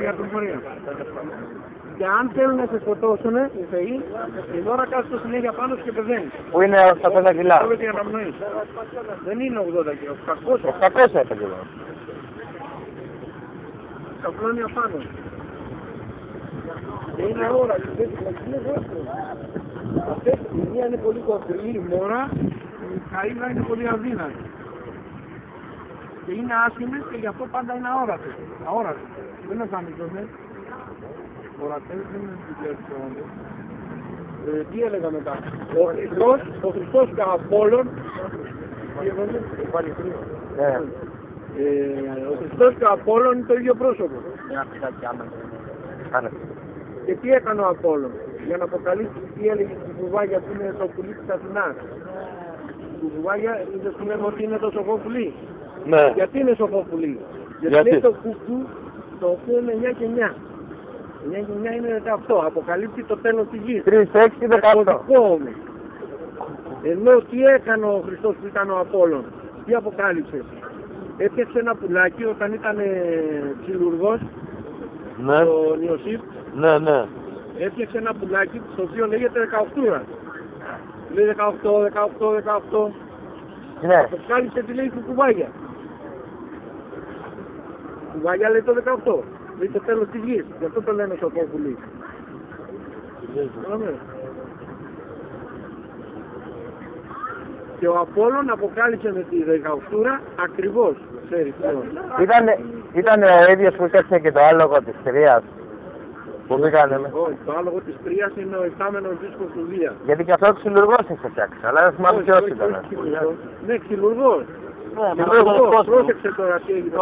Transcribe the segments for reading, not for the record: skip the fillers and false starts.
για την πορεία. Και αν θέλουν να σε σκοτώσουν, οι θεοί, την ώρα κάθεται συνέχεια πάνω σου και πεθαίνει. Πού είναι 800 κιλά. Δεν είναι 80 κιλά, 800. 800 κιλά. Καπλώνει απάνω. Και είναι αόρατη. Αυτές η μία είναι πολύ κοντρή, η μόρα, η καΐδα είναι πολύ αδύνατη. Και είναι άσχημες και γι' αυτό πάντα είναι αόρατες. Αόρατες. Δεν είναι φανίζονται. Ορατές δεν είναι δουλειές. Τι έλεγα μετά. Ο Χριστός και ο Απόλλων. Ο Χριστός και ο Απόλλων είναι το ίδιο πρόσωπο. Και τι έκανε ο Απόλλων? Για να αποκαλύψει τι έλεγε στη Βουβάγια που είναι το πουλί της Αθηνάς. Στη Βουβάγια είδες που λέμε ότι είναι το σοφό πουλί. Ναι. Γιατί είναι σοφό πουλί? Γιατί είναι το κουκού το οποίο είναι 9 και 9. 9 και 9 είναι 18. Αποκαλύπτει το τέλος της γης. 3, 6, 18. Ενώ τι έκανε ο Χριστός που ήταν ο Απόλλων? Τι αποκάλυψε? Έφτιαξε ένα πουλάκι όταν ήταν ξυλουργός. Ναι. Τον Ιωσήφ. Ναι, ναι. Έφτιαξε ένα πουλάκι το οποίο λέγεται 18. Λέει 18, 18, 18. Ναι. Αποκάλυψε τι λέει του Κουβάγια. Κουβάγια λέει το 18. Λέει το τέλος της γης. Γι' αυτό το λένε σοφό πουλί. Και ο Απόλλων αποκάλυψε με τη 18 ακριβώς. Ξέρεις πλέον. Ήτανε ο ίδιος που έφτιαξε και το άλογο της Τρίας. Που πήγανε με. Όχι, το άλογο της Τρίας είναι ο υπτάμενος δίσκος του Δία. Γιατί και αυτό ο ξυλουργός έχει φτιάξει, αλλά δεν θυμάμαι ποιος ήταν. Ναι, ξυλουργός. Πρόσεξε τώρα τι έγινε.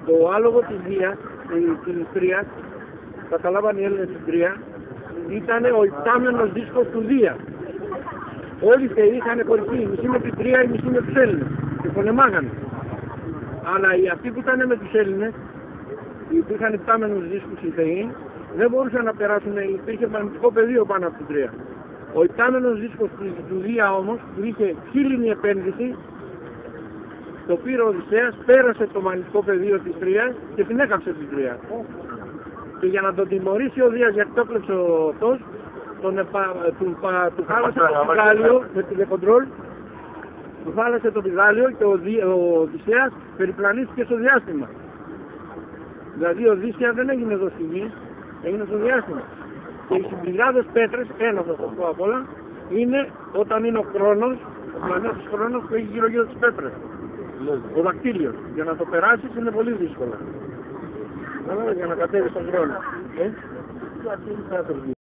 Το άλογο της Δίας, της Τρίας, καταλάβανε οι Έλληνες της Τρία, ήταν ο υπτάμενος δίσκος του Δία. Όλοι οι θεοί είχαν κορυφή, η μισή με την Τρία, η μισή με τους Έλληνες και πολεμάγανε. Αλλά οι αυτοί που ήταν με τους Έλληνες, που είχαν υπτάμενους δίσκους οι θεοί, δεν μπορούσαν να περάσουν, υπήρχε μαγνητικό πεδίο πάνω από την Τρία. Ο υπτάμενος δίσκος του Δία όμως, που είχε χίλινη επένδυση, το πήρε ο Οδυσσέας, πέρασε το μαγνητικό πεδίο της Τρίας και την έκαψε την Τρία. Και για να τον τιμωρήσει ο Δίας γιατί το έκλεψε ο Τός, του χάλασε το πιδάλιο με τηλεκοντρόλ, του χάλασε το πιδάλιο και ο Οδυσσέας περιπλανήθηκε στο διάστημα. Δηλαδή ο Οδύσσιας δεν έγινε εδώ στη γη, έγινε στο διάστημα. Και οι συμπληγάδες πέτρες, ένα θα σας πω απ' όλα, είναι όταν είναι ο Χρόνος, ο πλανήτης Χρόνος που έχει γύρω-γύρω τις πέτρες. Ο δακτύλιος. Για να το περάσεις είναι πολύ δύσκολο. Για να κατέβεις στον χρόνο.